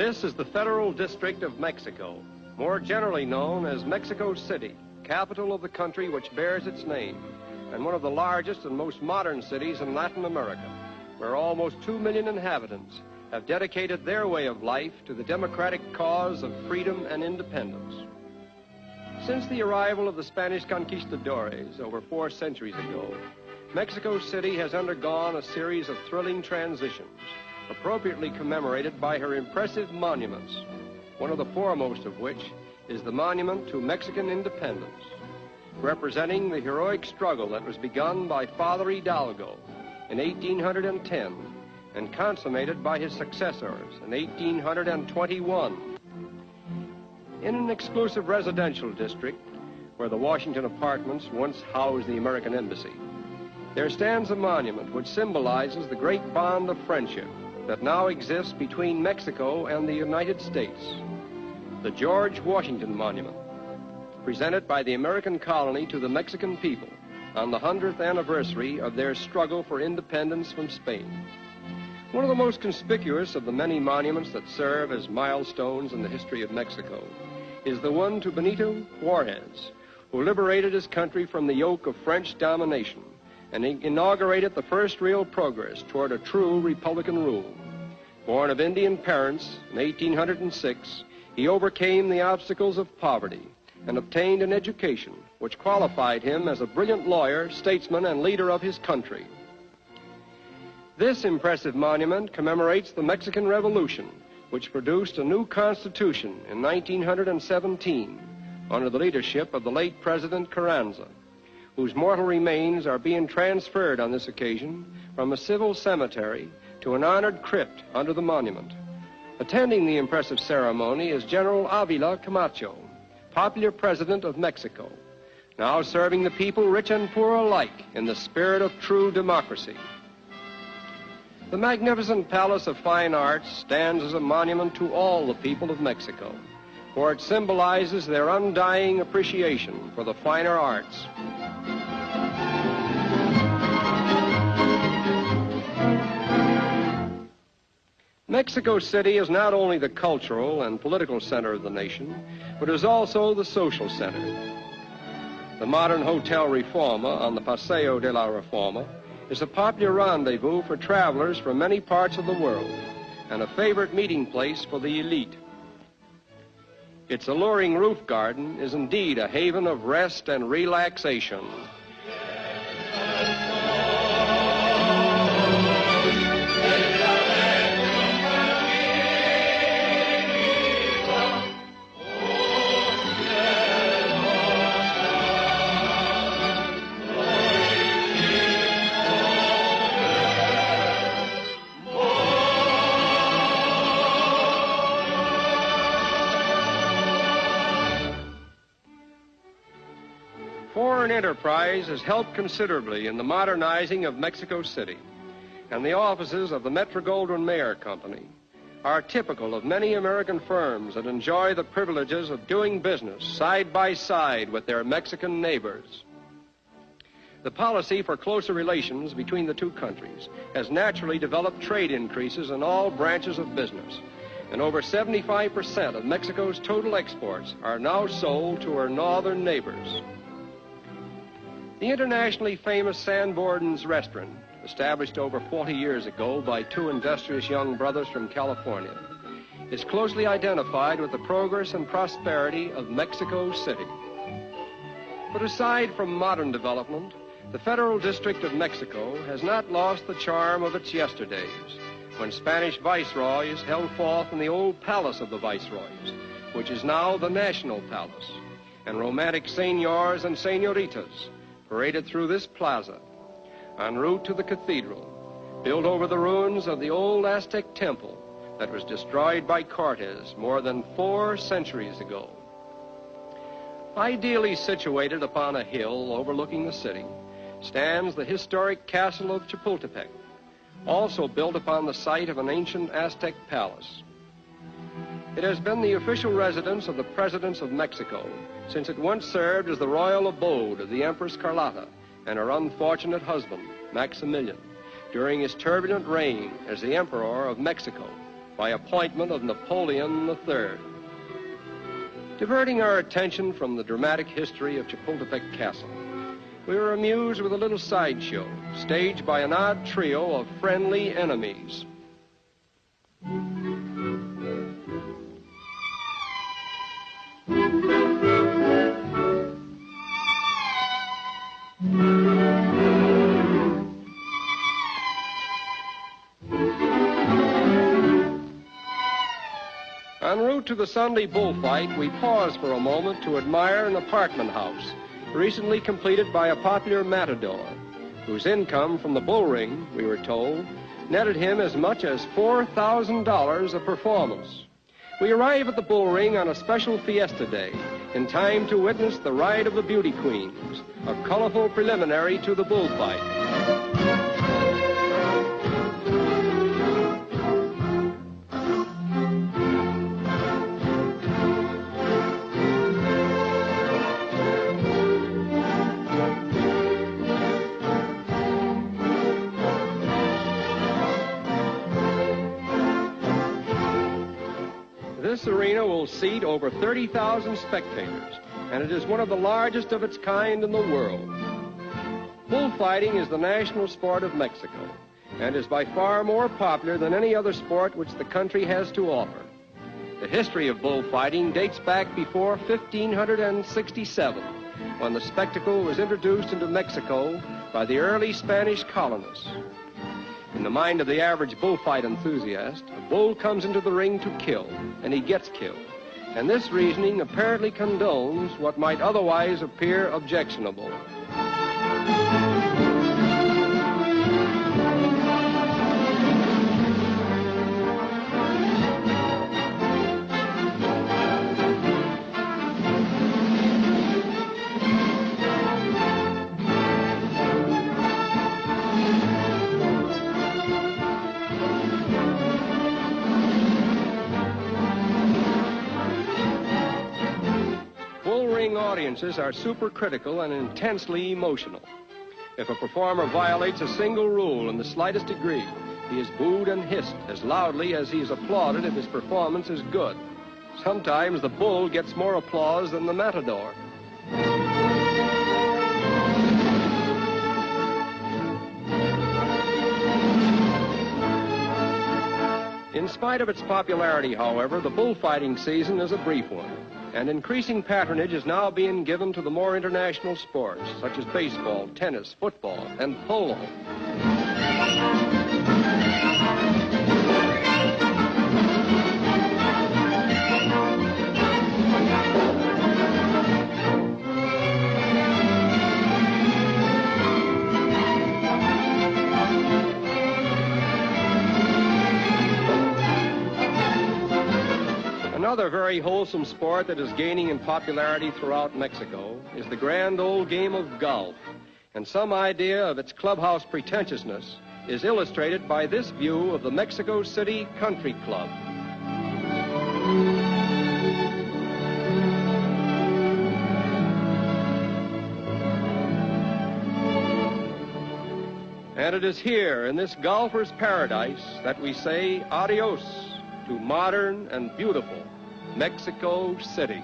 This is the Federal District of Mexico, more generally known as Mexico City, capital of the country which bears its name, and one of the largest and most modern cities in Latin America, where almost 2 million inhabitants have dedicated their way of life to the democratic cause of freedom and independence. Since the arrival of the Spanish conquistadores over 4 centuries ago, Mexico City has undergone a series of thrilling transitions, appropriately commemorated by her impressive monuments, one of the foremost of which is the Monument to Mexican Independence, representing the heroic struggle that was begun by Father Hidalgo in 1810 and consummated by his successors in 1821. In an exclusive residential district where the Washington Apartments once housed the American Embassy, there stands a monument which symbolizes the great bond of friendship that now exists between Mexico and the United States, the George Washington Monument, presented by the American colony to the Mexican people on the 100th anniversary of their struggle for independence from Spain. One of the most conspicuous of the many monuments that serve as milestones in the history of Mexico is the one to Benito Juarez, who liberated his country from the yoke of French domination and inaugurated the first real progress toward a true Republican rule. Born of Indian parents in 1806, he overcame the obstacles of poverty and obtained an education which qualified him as a brilliant lawyer, statesman, and leader of his country. This impressive monument commemorates the Mexican Revolution, which produced a new constitution in 1917 under the leadership of the late President Carranza, whose mortal remains are being transferred on this occasion from a civil cemetery to an honored crypt under the monument. Attending the impressive ceremony is General Avila Camacho, popular president of Mexico, now serving the people, rich and poor alike, in the spirit of true democracy. The magnificent Palace of Fine Arts stands as a monument to all the people of Mexico, for it symbolizes their undying appreciation for the finer arts. Mexico City is not only the cultural and political center of the nation, but is also the social center. The modern Hotel Reforma on the Paseo de la Reforma is a popular rendezvous for travelers from many parts of the world and a favorite meeting place for the elite. Its alluring roof garden is indeed a haven of rest and relaxation. Foreign enterprise has helped considerably in the modernizing of Mexico City, and the offices of the Metro-Goldwyn-Mayer Company are typical of many American firms that enjoy the privileges of doing business side by side with their Mexican neighbors. The policy for closer relations between the two countries has naturally developed trade increases in all branches of business, and over 75% of Mexico's total exports are now sold to her northern neighbors. The internationally famous Sanborns restaurant, established over 40 years ago by 2 industrious young brothers from California, is closely identified with the progress and prosperity of Mexico City. But aside from modern development, the Federal District of Mexico has not lost the charm of its yesterdays, when Spanish viceroys held forth in the old palace of the viceroys, which is now the National Palace, and romantic senors and senoritas paraded through this plaza en route to the cathedral, built over the ruins of the old Aztec temple that was destroyed by Cortez more than 4 centuries ago. Ideally situated upon a hill overlooking the city stands the historic castle of Chapultepec, also built upon the site of an ancient Aztec palace. It has been the official residence of the presidents of Mexico since it once served as the royal abode of the Empress Carlotta and her unfortunate husband, Maximilian, during his turbulent reign as the Emperor of Mexico. by appointment of Napoleon III. Diverting our attention from the dramatic history of Chapultepec Castle, we were amused with a little sideshow staged by an odd trio of friendly enemies. En route to the Sunday bullfight, we paused for a moment to admire an apartment house recently completed by a popular matador, whose income from the bull ring, we were told, netted him as much as $4,000 a performance. We arrive at the bull ring on a special fiesta day, in time to witness the ride of the beauty queens, a colorful preliminary to the bullfight. This arena will seat over 30,000 spectators, and it is one of the largest of its kind in the world. Bullfighting is the national sport of Mexico, and is by far more popular than any other sport which the country has to offer. The history of bullfighting dates back before 1567, when the spectacle was introduced into Mexico by the early Spanish colonists. In the mind of the average bullfight enthusiast, a bull comes into the ring to kill, and he gets killed. And this reasoning apparently condones what might otherwise appear objectionable. Audiences are supercritical and intensely emotional. If a performer violates a single rule in the slightest degree, he is booed and hissed as loudly as he is applauded if his performance is good. Sometimes the bull gets more applause than the matador. In spite of its popularity, however, the bullfighting season is a brief one, and increasing patronage is now being given to the more international sports, such as baseball, tennis, football, and polo. Another very wholesome sport that is gaining in popularity throughout Mexico is the grand old game of golf, and some idea of its clubhouse pretentiousness is illustrated by this view of the Mexico City Country Club. And it is here, in this golfer's paradise, that we say adios to modern and beautiful Mexico City.